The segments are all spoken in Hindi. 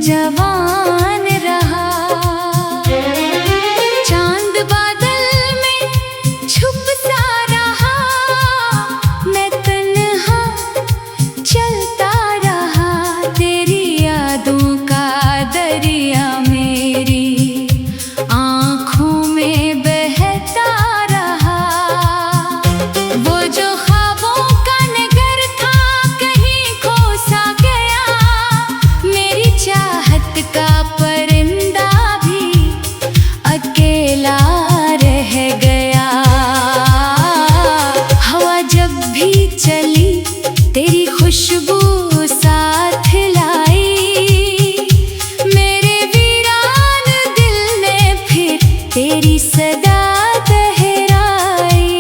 जवान रहा। चांद बादल में छुप सा रहा, मैं तन्हा चलता रहा। तेरी यादों का दरिया मेरी आँखों में बहता रहा। वो जो ख्वाबों का नगर था कहीं खो सा गया, मेरी चाहत का परिंदा भी अकेला रह गया। हवा जब भी चली तेरी खुशबू साथ लाई, मेरे वीरान दिल ने फिर तेरी सदा दोहराई।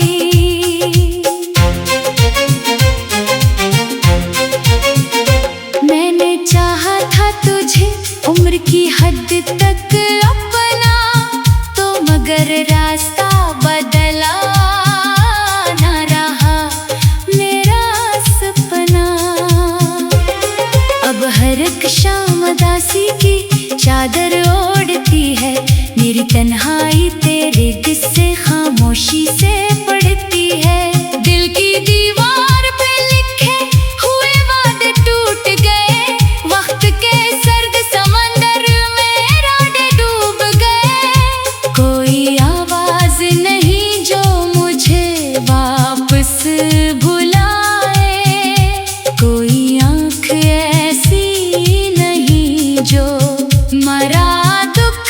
मैंने चाहा था तुझे उम्र की हद तक अपना, तो मगर रास्ता बदला ना रहा मेरा सपना। अब हर एक शाम उदासी की चादर ओढ़ती है, मेरी तन्हाई तेरे किस्से खामोशी से पढ़ती है। दिल की दीवार पे लिखे हुए वादे टूट गए, वक्त के सर्द समंदर में राडे डूब गए। कोई आवाज नहीं जो मुझे वापस बुलाए, कोई आँख ऐसी नहीं जो मरा दुख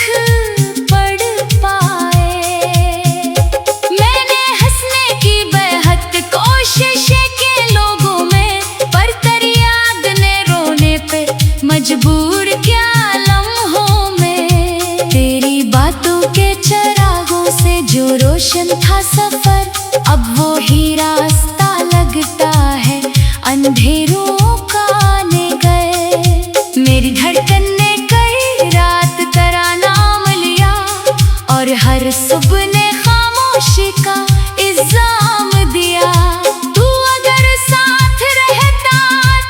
पढ़ पाए। मैंने हंसने की बेहद कोशिश की लोगों में, पर तेरी याद ने रोने पे मजबूर क्या लम्हों में। तेरी बातों के चरागों से जो रोशन था सफर, अब वो ही रास्ता लगता है अंधेरों का ले गए। मेरी धड़कन ने कई रात तेरा नाम लिया, और हर सुबह ने खामोशी का इल्जाम दिया। तू अगर साथ रहता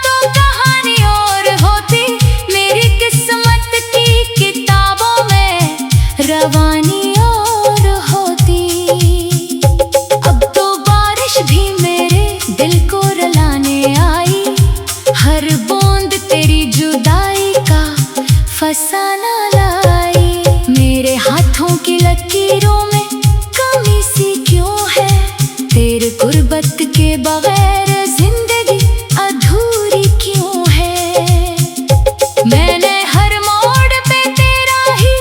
तो कहानी और होती, मेरी किस्मत की किताबों में रवानी और होती। अब तो बारिश भी मेरे दिल को रुलाने आई, हर बूंद तेरी जुदाई का फसाना लाई। मेरे हाथों की लकीरों में कमी सी क्यों है, तेरे गुर्बत के बगैर जिंदगी अधूरी क्यों है। मैंने हर मोड़ पे तेरा ही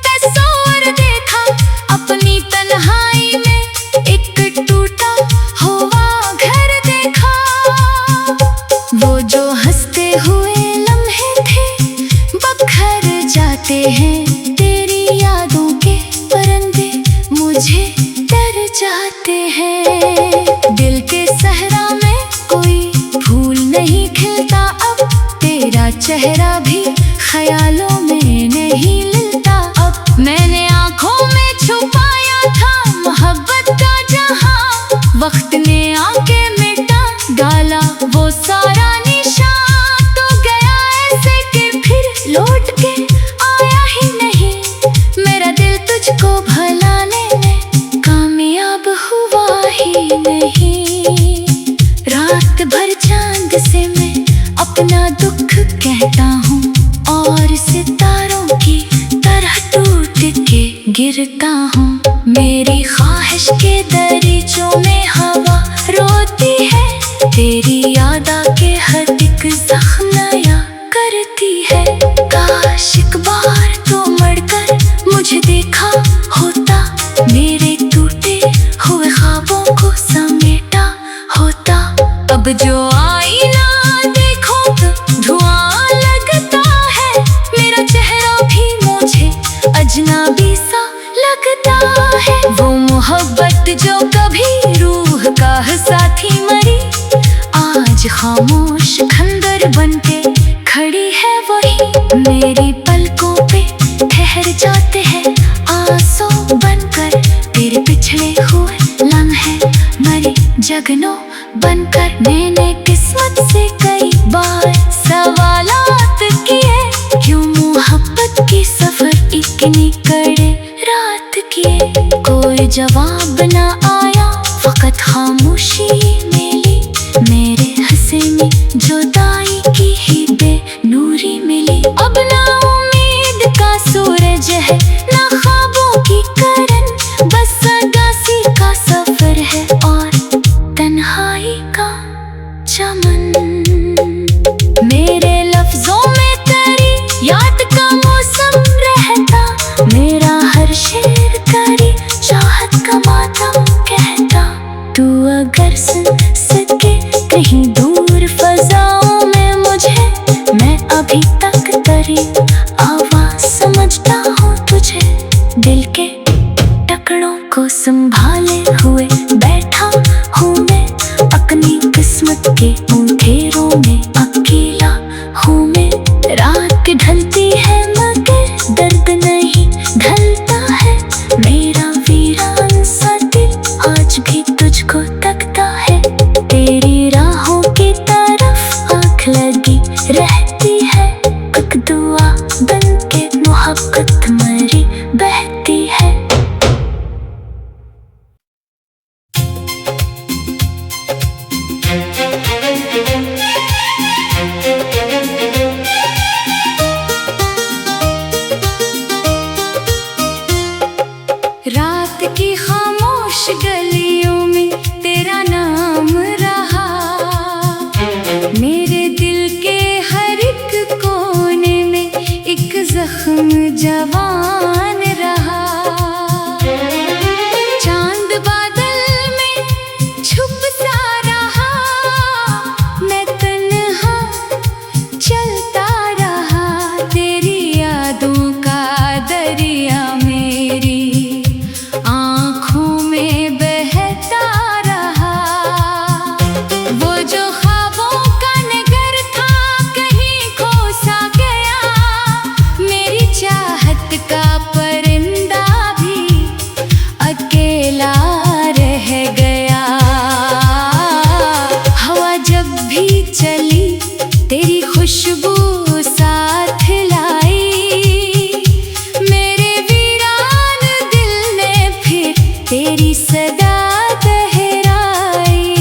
तस्वीर देखा, अपनी तन्हाई में एक टूटा हुआ घर देखा। वो जो हंसते हुए लम्हे थे बखर जाते हैं, तेरी यादों के परिंदे मुझे डर जाते हैं। दिल के सहरा में कोई फूल नहीं खिलता अब, तेरा चेहरा भी ख्यालों में नहीं मिलता अब। मैंने आँखों में छुपाया था मोहब्बत का जहां, वक्त ने आके मिटा डाला वो सारा निशान। तो गया ऐसे कि फिर लौट के आया ही नहीं, मेरा दिल तुझको भुलाने में कामयाब हुआ ही नहीं। रात भर चांद से मैं अपना दुख कहता हूँ, और सितारों की तरह टूट के गिरता हूँ। मेरी ख्वाहिश के दरीचों में हवा रोती है, तेरी याद आके हर एक जख्म नया करती है। काश एक बार तो मड़कर मुझे देखा होता, मेरे टूटे हुए ख्वाबों को समेटा होता। अब जो आईना देखो तो धुआं लगता है, मेरा चेहरा भी मुझे अजनबी सा लगता है। वो मोहब्बत जो कभी रूह का साथी मरी, आज खामोश खंदर बनके खड़ी है वही। मेरी पलकों पे ठहर जाते हैं आंसू बनकर, तेरे पिछड़े हुए लम्हे मरी जगनों बनकर। मैंने किस्मत से कई बार सवालात किए, क्यों लिए कोई जवाब न आया, फकत खामोशी मिली। मेरे हंसे में जुदाई की ही बेनूरी मिली। अब ना उम्मीद का सूरज है, ना ख्वाबों की करन, बस उदासी का सफर है और तन्हाई का चमन। मेरे लफ्जों में तेरी याद का मौसम रहता, मेरा हर शेर तेरी चाहत का मातम कहता। तू अगर सुन सके कहीं दूर फजाओं में मुझे, मैं अभी तक तेरी आवाज समझता हूँ तुझे। दिल के टुकड़ों को संभाले हुए बैठा हूँ मैं, अपनी किस्मत के अंधेरों में अकेला हूँ मैं। रात ढलती है मगर दर्द नहीं ढलता है, मेरा वीरान सा दिल आज भी तुझको तकता है। तेरी राहों की तरफ आँख लगी रहती है, एक दुआ बन के मोहब्बत मरी बहती है। रात की खामोश गलियों में तेरा नाम रहा, मेरे दिल के हर एक कोने में एक जख्म जवान रहा। चांद बादल में छुप सा रहा, मैं तन्हा चलता रहा। तेरी यादों का दरिया मेरी आँखों में बहता रहा। वो जो ख्वाबों का नगर था कहीं खो सा गया, मेरी चाहत का परिंदा भी अकेला रह गया। हवा जब भी चली तेरी खुशबू साथ लाई, मेरे वीरान दिल ने फिर तेरी सदा दोहराई।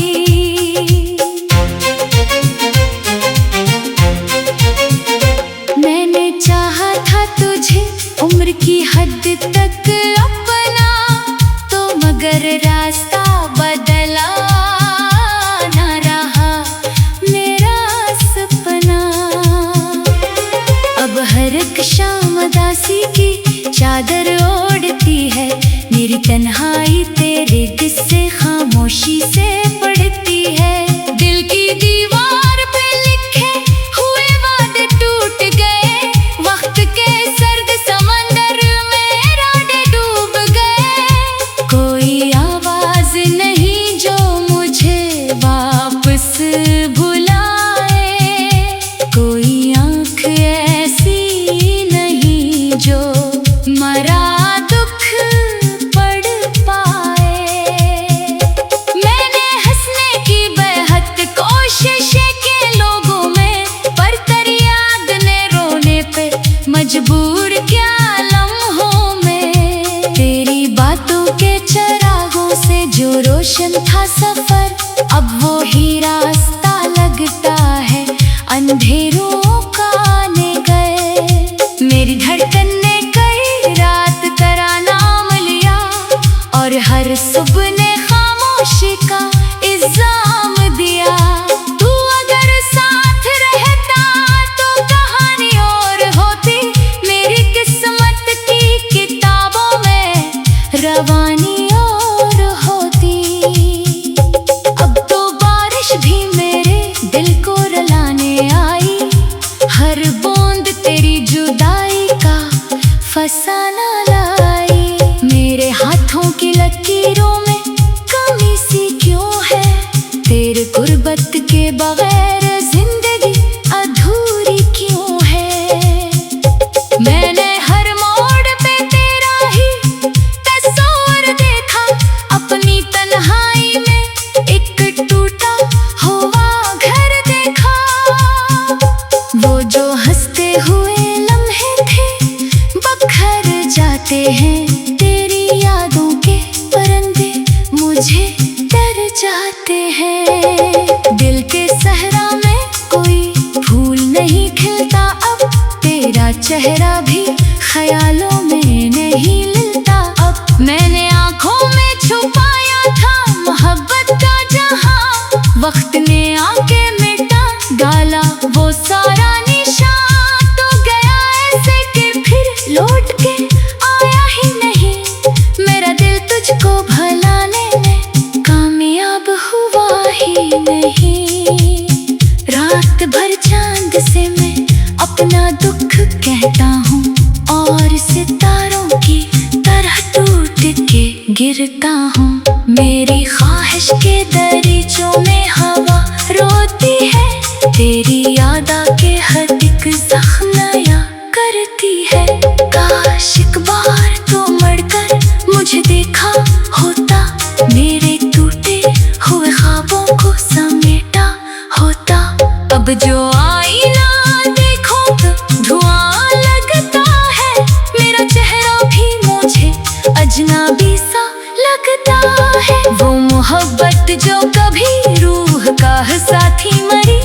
मैंने चाहा था तुझे उम्र की हद तक अपना, तो मगर रास्ता बदला ना रहा मेरा सपना। अब हर एक शाम उदासी की चादर ओढ़ती है, मेरी तन्हाई तेरे किस्से खामोशी से पढ़ती है। दिल की दीवार पे लिखे हुए वादे टूट गए, वक्त के सर्द समंदर में राडे डूब गए। कोई आवाज नहीं जो मुझे वापस बुलाए, कोई आँख ऐसी नहीं जो मरा दुख पढ़ पाए। मैंने हंसने की बेहद कोशिश की लोगों में, पर तेरी याद ने रोने पे मजबूर क्या लम्हों में। तेरी बातों के चरागों से जो रोशन था सफर, अब वो ही रास्ता लगता है अंधेरों का ले गए। मेरी धड़कन ने कई रात तेरा नाम लिया, और हर सुबह ने खामोशी का इल्जाम दिया। तू अगर साथ रहता तो कहानी और होती, मेरी किस्मत की किताबों में रवानी और होती। अब तो बारिश भी मेरे दिल को रुलाने आई, हर बूंद तेरी जुदाई का फसाना लाई। मेरे हाथों की लकीरों में चेहरा भी ख्यालों में नहीं मिलता। अब मैंने आंखों में छुपाया था मोहब्बत का जहां, वक्त ने आके मिटा डाला वो सारा निशान। तो गया ऐसे कि फिर लौट के आया ही नहीं, मेरा दिल तुझको भुलाने में कामयाब हुआ ही नहीं। रात भर चांद से मैं अपना दुख कहता हूँ और सितारों की तरह टूट के गिरता हूँ। मेरी ख्वाहिश के दरीचों में हवा रोती है, तेरी याद आके हर एक जख्म नया करती है। काश एक बार तो मड़कर मुझे देखा होता, मेरे टूटे हुए ख्वाबों को समेटा होता। अब जो आईना देखो तो धुआं लगता है, मेरा चेहरा भी मुझे अजनबी सा लगता है। वो मोहब्बत जो कभी रूह का साथी मरी,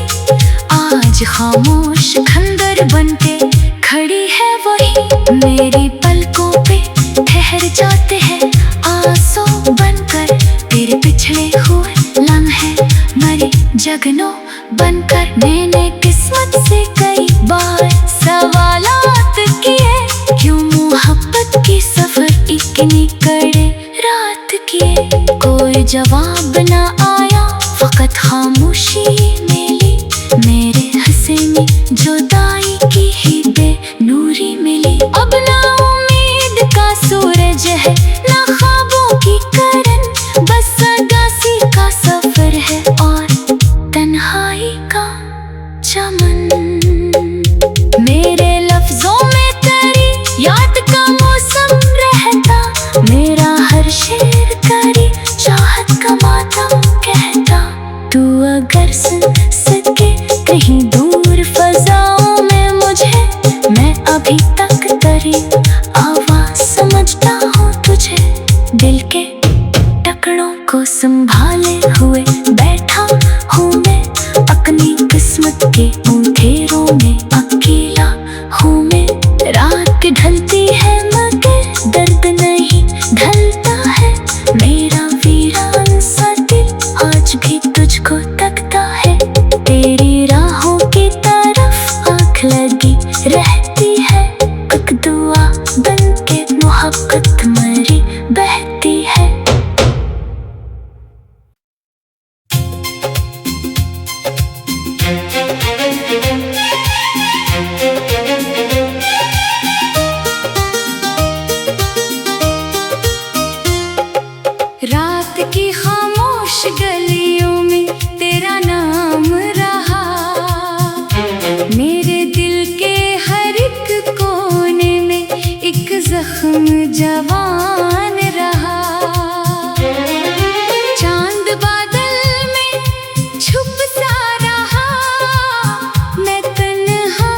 आज खामोश खंदर बनके खड़ी है वही। मेरी पलकों पे ठहर जाते हैं आंसू बनकर, तेरे पिछले हुए लम्हे मरे जगनों बनकर। मैंने किस्मत से कई बार सवालात किए, क्यों मोहब्बत की सफर इतनी कड़े रात किए। कोई जवाब ना आया, फकत खामोशी मिली, मेरे हंसे में जुदाई की ही बेनूरी मिली। अब ना उम्मीद का सूरज है ना ख्वाबों की करन, बस अगासी का सफर है और तन्हाई का चमन। मेरे लफ्जों में तेरी याद का मौसम रहता, मेरा हर शेर तेरी चाहत का मातम कहता। तू अगर सुन सके कहीं दूर फजाओं में मुझे, मैं अभी तक तेरी आवाज समझता हूँ तुझे। दिल के टुकड़ों को संभाले हुए बैठा हूँ मैं, अपनी किस्मत के अंधेरों में अकेला हूँ मैं। रात ढलती है मगर दर्द नहीं ढलता है, मेरा वीरान सा दिल आज भी तुझको तकता है। तेरी राहों की तरफ आँख लगी रहती है, एक दुआ बन के मोहब्बत मरी बहती है। रात की खामोश गलियों में तेरा नाम रहा, मेरे दिल के हर एक कोने में एक जख्म जवान रहा। चांद बादल में छुप सा रहा, मैं तन्हा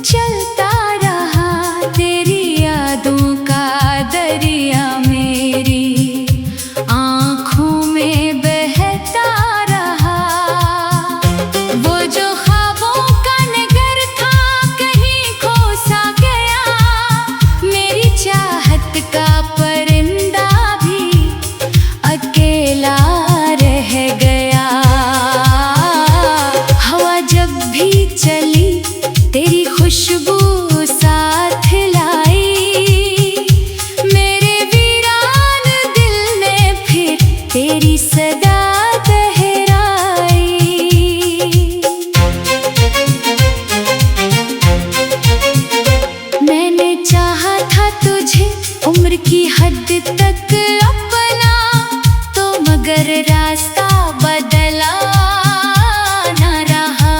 चलता रहा। तेरी यादों का दरिया मेरी आँखों में बहता रहा। वो जो ख्वाबों का नगर था कहीं खो सा गया, मेरी चाहत का परिंदा भी अकेला रह गया। हवा जब भी चली तेरी खुशबू साथ लाई, मेरे वीरान दिल ने फिर तेरी सदा दोहराई। मैंने चाहा था तुझे उम्र की हद तक अपना, तो मगर रास्ता बदला ना रहा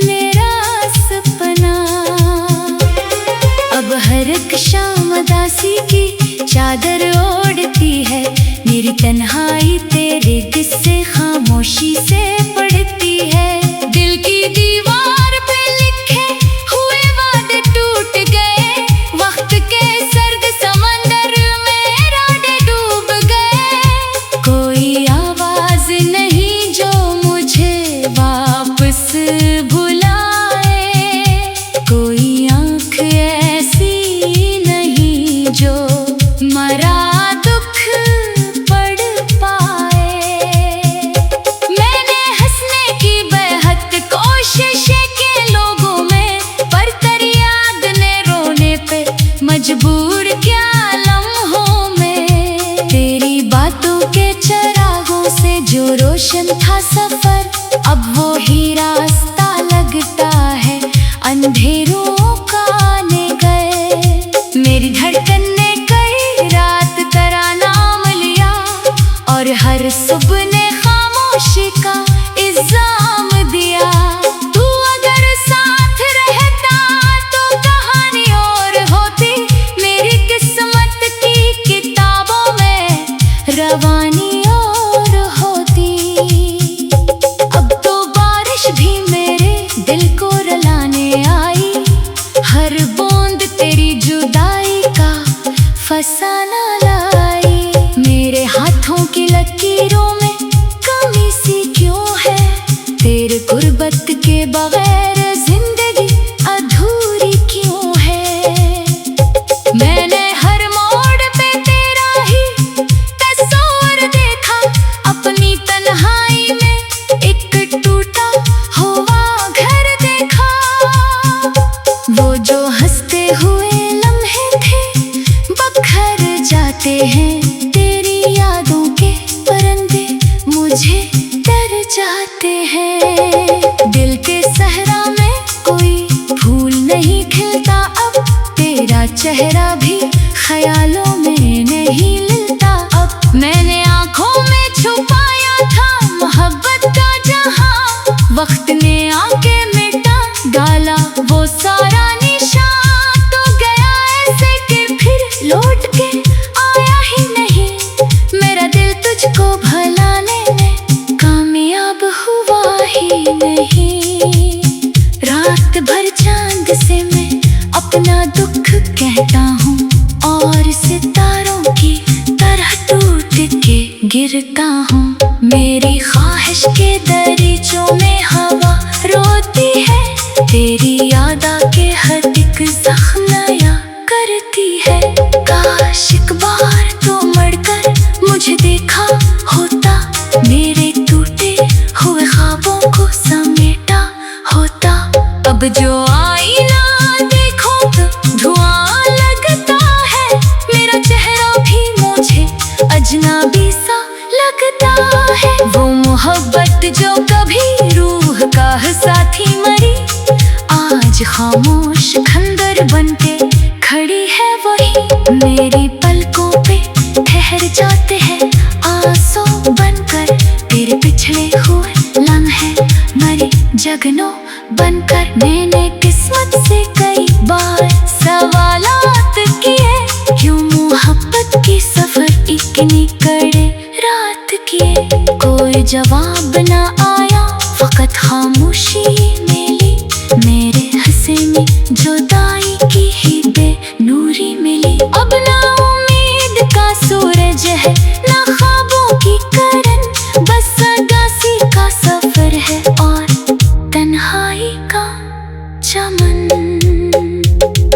मेरा सपना। अब हर एक शाम उदासी की चादर ओढ़ती है, मेरी तन्हाई तेरे किस्से खामोशी से पढ़ती है। दिल की दीवार पे लिखे हुए वादे टूट गए, वक्त के सर्द समंदर में राडे डूब गए। कोई आवाज नहीं जो मुझे वापस भुलाए, कोई आँख आंसू के चरागों से जो रोशन था सफर, अब वो ही रास्ता लगता है अंधेरों का ले गए। मेरी धड़कन ने कई रात तेरा नाम लिया और हर सुबह ने खामोशी का इल्जाम दिया। तू अगर साथ रहता तो कहानी और होती, मेरी किस्मत की किताबों में रवानी और होती। अब तो बारिश भी मेरे दिल को रुलाने आई, हर बूंद तेरी जुदाई का फसाना लाई। मेरे हाथों की लकीरों में कमी सी क्यों है, तेरे गुर्बत के बगैर जिंदगी अधूरी क्यों है। मैंने हर मोड़ पे तेरा ही तस्वीर देखा, अपनी तन्हाई में एक टूटा हुआ घर देखा। वो जो हंसते हुए लम्हे थे बखर जाते हैं, तेरी यादों के परिंदे मुझे डर जाते हैं। दिल के सहरा में कोई फूल नहीं खिलता, अब तेरा चेहरा भी ख्यालों में नहीं मिलता। अब मैंने आंखों में छुपाया था मोहब्बत का जहां, वक्त ने आके मिटा डाला वो सारा निशान। तो गया ऐसे कि फिर लौट के आया ही नहीं, मेरा दिल तुझको भुलाने में कामयाब हुआ ही नहीं। रात भर चांद से मैं अपना दुख कहता हूँ और सितारों की तरह टूट के गिरता हूँ। मेरी ख्वाहिश के दरीचों में हवा रोती है, तेरी याद आके हर एक जख्म नया करती है। काश एक बार तो मड़कर मुझे देखा होता, मेरे टूटे हुए ख्वाबों को समेटा होता। अब जो आईना देखो तो धुआं लगता है, मेरा चेहरा भी मुझे अजनबी सा लगता है। वो मोहब्बत जो कभी रूह का साथी मरी, आज खामोश खंदर बनके खड़ी है वही। मेरी पलकों पे ठहर जाते हैं आंसू बनकर, तेरे पिछड़े हुए लम्हे मरी जगनों बनकर। मैंने किस्मत से कई बार सवालात किए, क्यों मोहब्बत की सफर इतनी कड़े रात किए। कोई जवाब न आया, फकत खामोशी मिली, मेरे हंसे में जुदाई की ही बेनूरी मिली। अब ना उम्मीद का सूरज है ना ख्वाबों की करन, बस अगासी का सफर है और तन्हाई का चमन।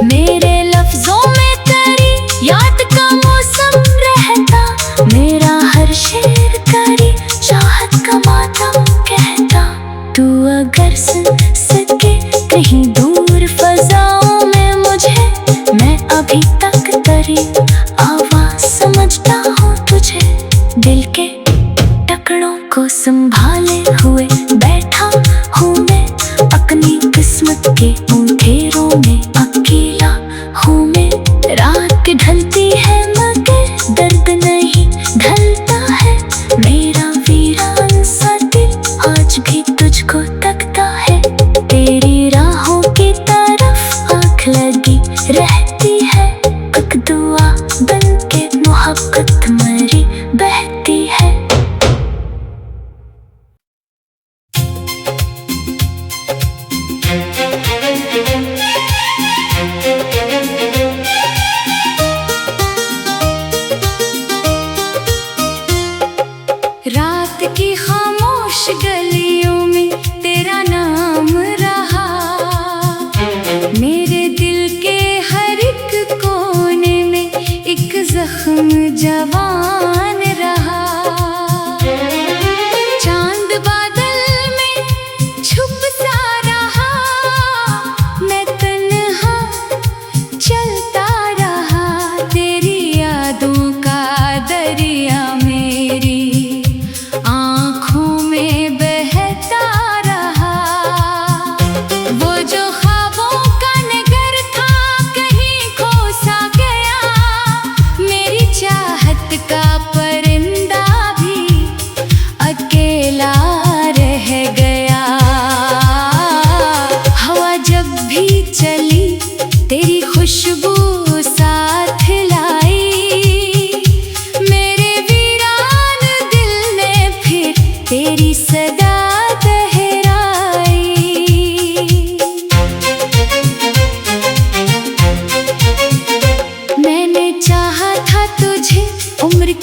मेरे लफ्जों में तेरी याद का मौसम रहता, मेरा हर शेर तेरी चाहत का मातम कहता। तू अगर सुन सके कहीं दूर फजाओं में मुझे, मैं अभी तक तेरी आवाज समझता हूँ तुझे। दिल के टुकड़ों को संभाले हुए बैठा हूँ मैं, अपनी किस्मत के अंधेरों में अकेला हूँ मैं। रात ढलती है मगर दर्द नहीं ढलता है, मेरा वीरान सा दिल आज भी तुझको तकता है। तेरी राहों की तरफ आँख लगी रहती है, एक दुआ बन के मोहब्बत मरी बहती है। रात की खामोश गलियों में तेरा नाम रहा, मेरे दिल के हर एक कोने में एक जख्म जवान रहा। चांद बादल में छुप सा रहा, मैं तन्हा चलता रहा, तेरी यादों का दरिया में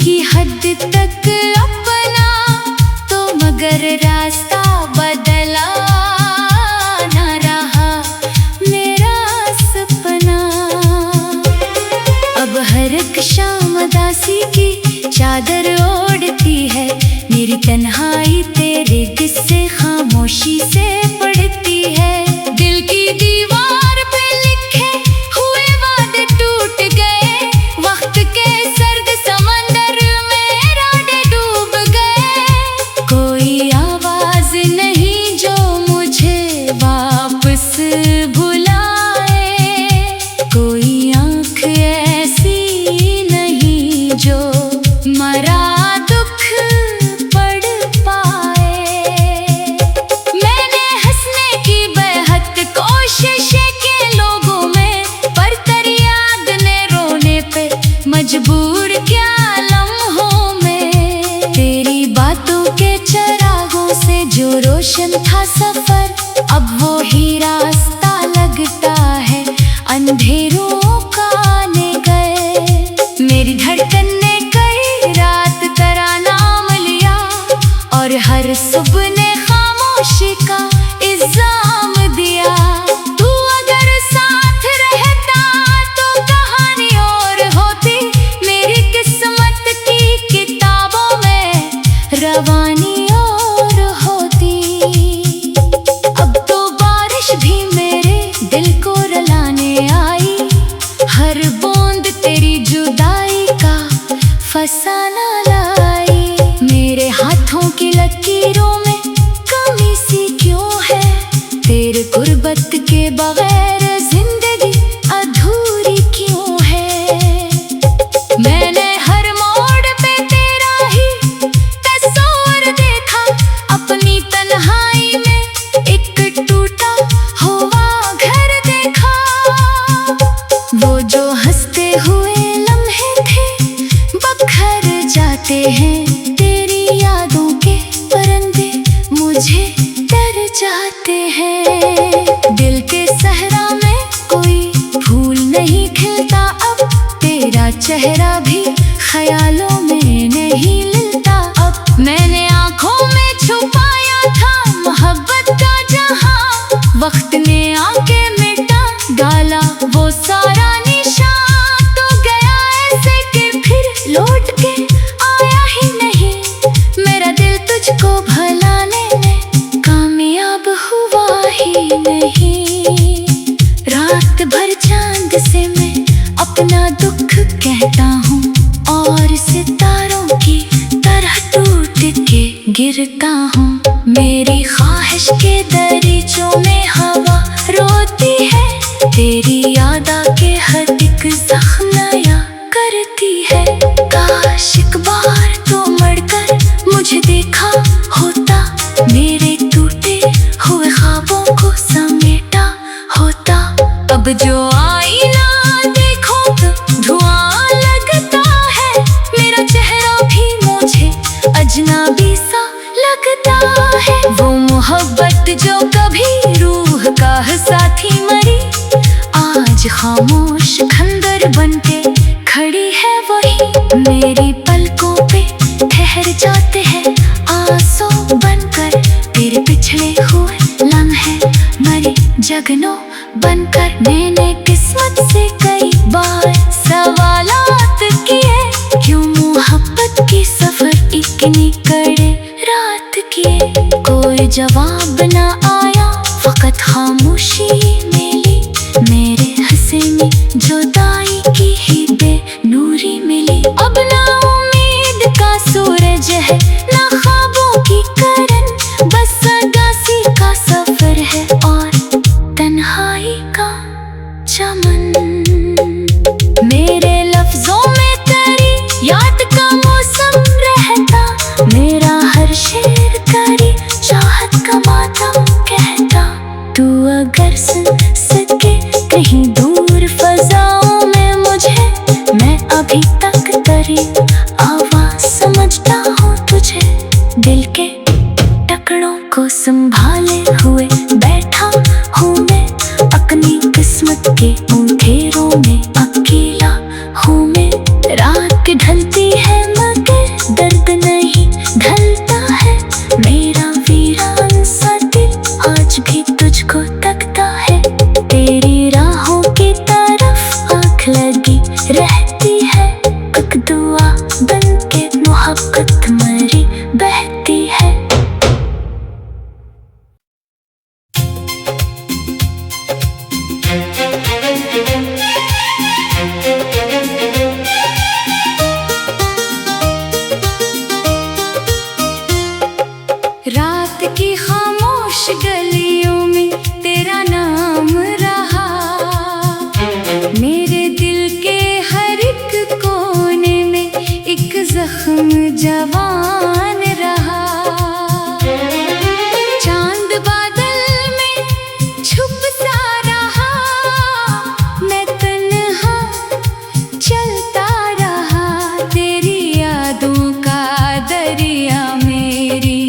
की हद तक अपना तो मगर रास्ता बदला ना रहा मेरा सपना। अब हर एक शाम उदासी की चादर ओढ़ती है, मेरी तन्हाई तेरे किस्से खामोशी से पढ़ती है। दिल की दीवार पे लिखे हुए वादे टूट गए, वक्त के सर्द समंदर में राडे डूब गए। कोई आवाज नहीं जो मुझे वापस बुलाए, कोई आँख ऐसी नहीं जो मरा मजबूर क्या लम्हों में। तेरी बातों के चरागों से जो रोशन था सफर, अब वो ही रास्ता लगता है अंधेरों का ले गए। मेरी धड़कन ने कई रात तेरा नाम लिया और हर सुबह ने खामोशी का इल्जाम दिया। रवानी और होती अब तो बारिश भी मेरे दिल को रुलाने आई, हर बूंद तेरी जुदाई का फसाना लाई। मेरे हाथों की लकीरों में कमी सी क्यों है, तेरे गुर्बत के बगैर जिंदगी अधूरी क्यों है। मैंने हर मोड़ पे तेरा ही अपनी तन्हाई में एक टूटा हुआ घर देखा। वो जो हंसते हुए लम्हे थे बखर जाते हैं, तेरी यादों के परिंदे मुझे डर जाते हैं। दिल के सहरा में कोई फूल नहीं खिलता, अब तेरा चेहरा भी ख्यालों में नहीं मिलता। अब मैंने आँखों में छुपाया था मोहब्बत का जहां, वक्त ने आके मिटा डाला वो सारा निशान। तो गया ऐसे कि फिर लौट के आया ही नहीं, मेरा दिल तुझको भुलाने में कामयाब हुआ ही नहीं। रात भर चांद से मैं अपना दुख कहता हूँ और सितारों की तरह टूट के गिरता हूँ। मेरी ख्वाहिश के दरीचों में हवा रोती है, तेरी याद आके हर एक जख्म नया करती है। काश एक बार तो मड़कर मुझे देखा होता, मेरे टूटे हुए ख्वाबों को समेटा होता। अब जो आईना देखो तो धुआं लगता है, मेरा चेहरा भी मुझे अजनबी सा लगता है। वो मोहब्बत जो कभी रूह का साथी मरी, आज खामोश खंदर बनके खड़ी है वही। मेरी पलकों पे ठहर जाते हैं आंसू बनकर, तेरे पिछले हुए लम्हे मरी जगनों बनकर। मैंने किस्मत से कई बार सवालात किए, क्यों मोहब्बत की सफर इतनी कड़े रात किए। कोई जवाब न आया, फकत खामोशी मिली, मेरे हंसे में जुदाई की ही बेनूरी मिली। अब ना उम्मीद का सूरज है ना ख्वाबों की करन, बस उदासी का सफर है और तन्हाई का चमन। मेरे लफ्जों में तेरी याद का मौसम रहता, मेरा हर शेर करी चाहत का मातम कहता। तू अगर सुन सके कहीं दूर फजाओं में मुझे, मैं अभी तक तेरी आवाज समझता हूँ तुझे। दिल के टुकड़ों को संभाले हुए बैठा हूँ मैं, अपनी किस्मत के अंधेरों में अकेला हूँ मैं। रात ढलती है जख्म जवान रहा। चांद बादल में छुप सा रहा, मैं तन्हा चलता रहा। तेरी यादों का दरिया मेरी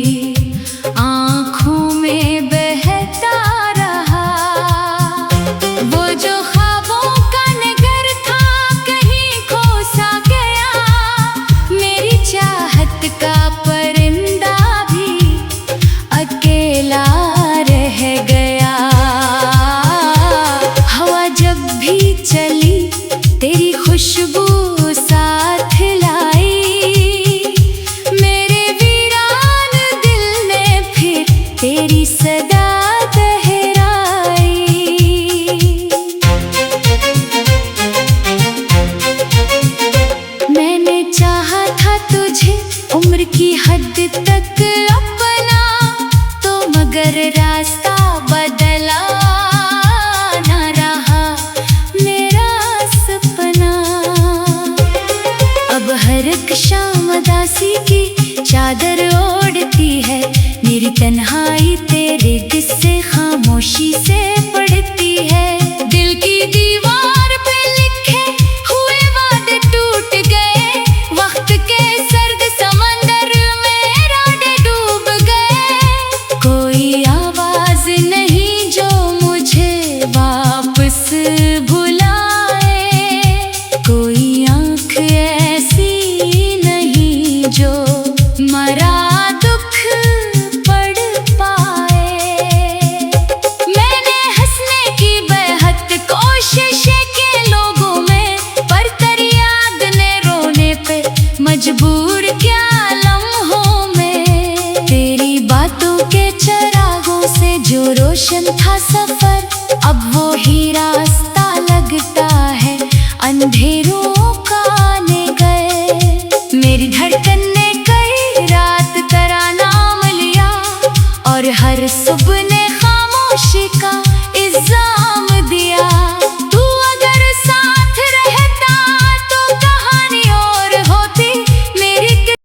आँखों में बहता रहा। वो जो ख्वाबों का नगर था कहीं खो सा गया। मेरी चाहत का परिंदा भी अकेला रह गया। हवा जब भी चली तेरी खुशबू साथ लाई। मेरे वीरान दिल ने फिर तेरी सदा दोहराई। मैंने चाहा था तुझे उम्र की हद तक अपना, तो मगर रास्ता बदला ना रहा मेरा सपना। अब हर एक शाम उदासी की चादर ओढ़ती है। मेरी तन्हाई तेरे किस्से खामोशी से पढ़ती है। दिल की दीवार पे लिखे हुए वादे टूट गए। वक्त के सर्द समंदर में राडे डूब गए। कोई आवाज नहीं जो मुझे वापस बुलाए। कोई आँख ऐसी नहीं जो मरा दुख पढ़ पाए। मैंने हंसने की बेहद कोशिश की लोगों में, पर तेरी याद ने रोने पे मजबूर क्या लम्हों में। तेरी बातों के चरागों से जो रोशन था सफर, अब वो ही रास्ता लगता है अंधेरों का गए। मेरी धड़कन ने कई रात तेरा नाम लिया और हर सुबह ने